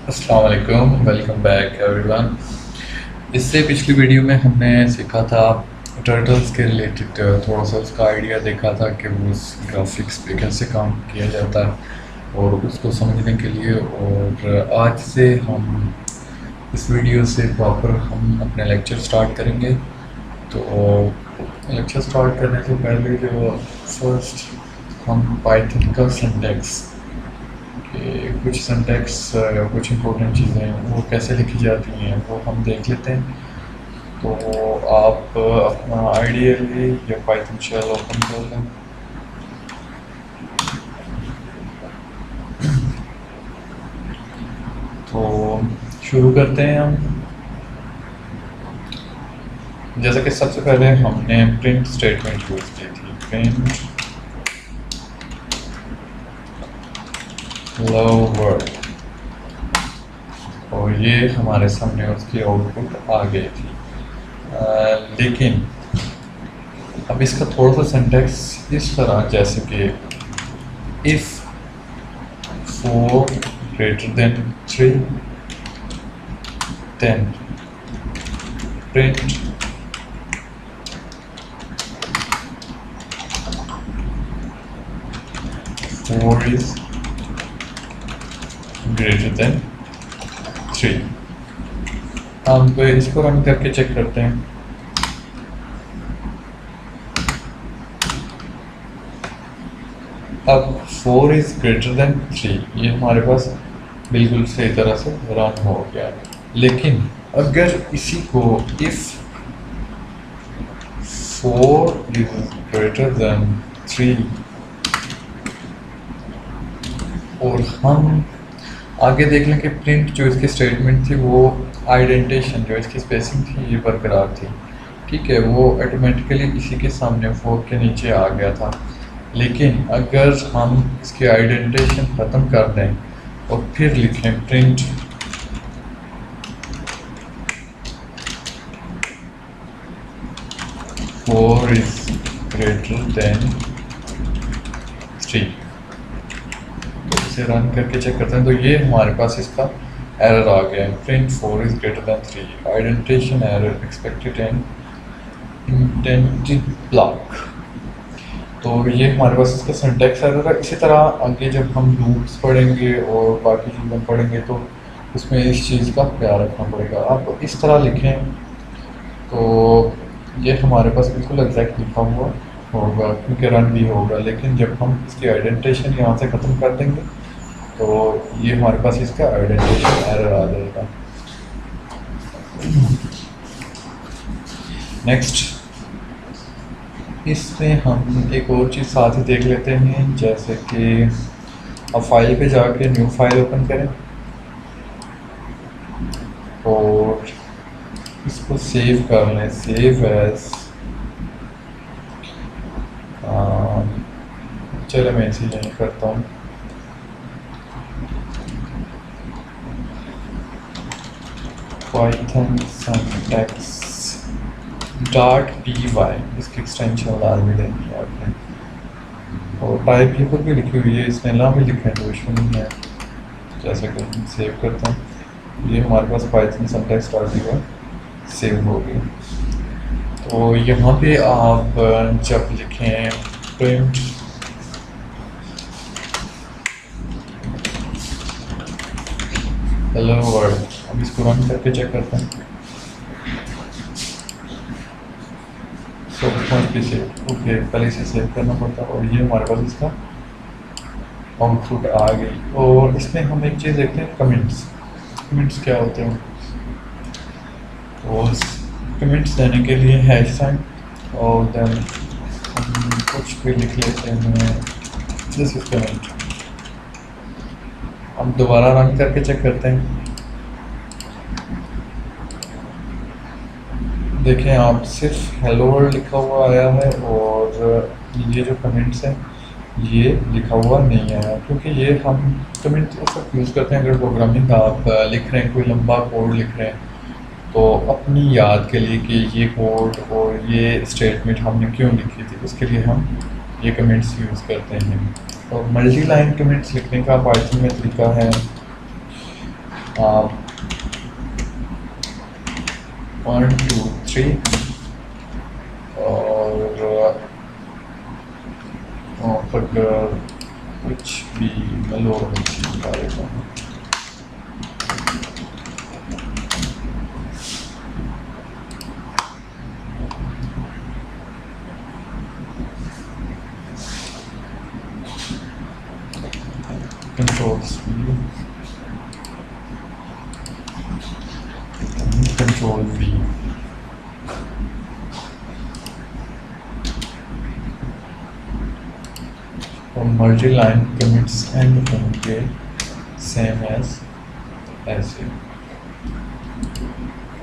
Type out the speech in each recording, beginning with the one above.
अस्सलाम वालेकुम, welcome back everyone. इससे पिछली वीडियो में हमने सीखा था टर्टल्स के रिलेटेड, थोड़ा सा उसका आइडिया देखा था कि वो उस ग्राफिक्स पे कैसे काम किया जाता है और उसको समझने के लिए। और आज से हम इस वीडियो से प्रॉपर हम अपने लेक्चर स्टार्ट करेंगे। तो लेक्चर स्टार्ट करने से पहले जो फर्स्ट हम पाइथन का सिंटैक्स कि कुछ सिंटैक्स या कुछ इंपॉर्टेंट चीज़ें वो कैसे लिखी जाती हैं वो हम देख लेते हैं। तो आप अपना आइडियली या पाइथन शेल ओपन कर लें। तो शुरू करते हैं हम। जैसे कि सबसे पहले हमने प्रिंट स्टेटमेंट यूज़ की थी, प्रिंट हेलो वर्ल्ड, और ये हमारे सामने उसकी आउटपुट आ गई थी। लेकिन अब इसका थोड़ा सा सिंटैक्स इस तरह, जैसे कि if 4 greater than 3 then print four is greater than 3। हम इसको रन करके चेक करते हैं। अब 4 इज ग्रेटर देन 3, ये हमारे पास बिल्कुल सही तरह से रन हो गया। लेकिन अगर इसी को इफ 4 इज ग्रेटर देन 3 और हम आगे देख लें कि प्रिंट जो इसकी स्टेटमेंट थी वो आइडेंटेशन जो इसकी स्पेसिंग थी ये बरकरार थी, ठीक है, वो ऑटोमेटिकली इसी के सामने 4 के नीचे आ गया था। लेकिन अगर हम इसकी आइडेंटेशन ख़त्म कर दें और फिर लिखें print four is greater than 3, तो इसे रन करके चेक करते हैं। तो ये हमारे पास इसका एरर आ गया है, print 4 is greater than 3, identification error expected and intended block. तो ये हमारे पास इसका सिंटैक्स एरर है। इसी तरह आगे जब हम लूप्स पढ़ेंगे और बाकी चीज़ें पढ़ेंगे तो उसमें इस चीज़ का ख्याल रखना पड़ेगा। आप इस तरह लिखें तो ये हमारे पास बिल्कुल एग्जैक्ट लिखा हुआ होगा क्योंकि रन भी होगा। लेकिन जब हम इसकी आइडेंटिफिकेशन यहाँ से ख़त्म कर देंगे तो ये हमारे पास इसका आइडेंटिफिकेशन एरर आ जाएगा। नेक्स्ट, इसमें हम एक और चीज़ साथ ही देख लेते हैं, जैसे कि अब फाइल पे जाके न्यू फाइल ओपन करें और इसको सेव कर लें, सेव एज, चलो मैं इसी यहीं करता हूँ, पाइथन सिंटैक्स .py, इसकी एक्सटेंशन डाल भी देनी है आपने, और टाइप यहाँ पर भी लिखी हुई है, इसने ना भी लिखे तो इशू नहीं है। जैसे कि हम सेव करते हैं, ये हमारे पास पाइथन सिंटैक्स .py सेव हो गई। तो यहाँ पे आप जब लिखें प्रिंट हेलो वर्ल्ड, अब इसको रन करके चेक करते हैं। तो ओके, पहले इसे सेव करना पड़ता और ये हमारे पास इसका आउटपुट आ गई। और इसमें हम एक चीज़ देखते हैं, कमेंट्स। कमेंट्स क्या होते हैं? तो कमेंट्स देने के लिए हैश साइन और देन हम कुछ भी लिख लेते हैं, दिस इज कमेंट। हम दोबारा रन करके चेक करते हैं। देखें आप, सिर्फ हेलो वर्ल्ड लिखा हुआ आया है और ये जो कमेंट्स हैं ये लिखा हुआ नहीं आया, क्योंकि ये हम कमेंट उस वक्त यूज़ करते हैं अगर प्रोग्रामिंग आप लिख रहे हैं, कोई लंबा कोड लिख रहे हैं तो अपनी याद के लिए कि ये कोड और ये स्टेटमेंट हमने क्यों लिखी थी, उसके लिए हम ये कमेंट्स यूज़ करते हैं। और मल्टी लाइन कमेंट्स लिखने का पाइथन में तरीका है, आप 1 2 3 और अगर कुछ भी मलो निकालेगा control V, control V. और मल्टी लाइन कमिट्स एंड होंगे सेम एज ऐसे।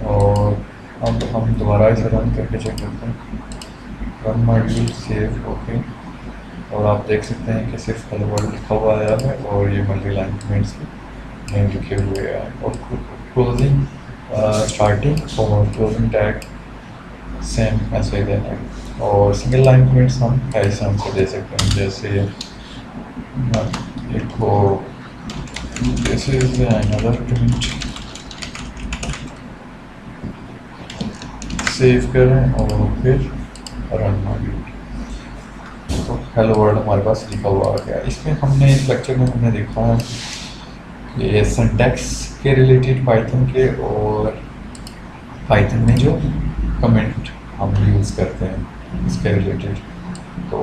और अब हम दोबारा इसे रन करके चेक करते हैं। रन मॉड्यूल सेव ओके, और आप देख सकते हैं कि सिर्फ हेलो वर्ल्ड लिखा हुआ आया है और ये मल्टी लाइन कमेंट्स नेम लिखे हुए हैं। और क्लोजिंग स्टार्टिंग और क्लोजिंग टैग सेम ऐसे ही देना है। और सिंगल लाइन कमेंट्स हम ऐसे हमसे दे सकते हैं, जैसे लिखो this is another comment, save करें और फिर रन मॉड्यूल। तो हेलो वर्ल्ड हमारे पास लिखा हुआ आ गया। इसमें हमने इस लेक्चर में हमने देखा है कि सिंटैक्स के रिलेटेड पाइथन के, और पाइथन में जो कमेंट हम यूज़ करते हैं इसके रिलेटेड। तो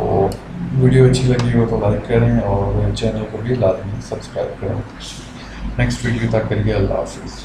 वीडियो अच्छी लगी हो तो लाइक करें और चैनल को भी लाजमी सब्सक्राइब करें। नेक्स्ट वीडियो तक करिए, अल्लाह हाफिज़।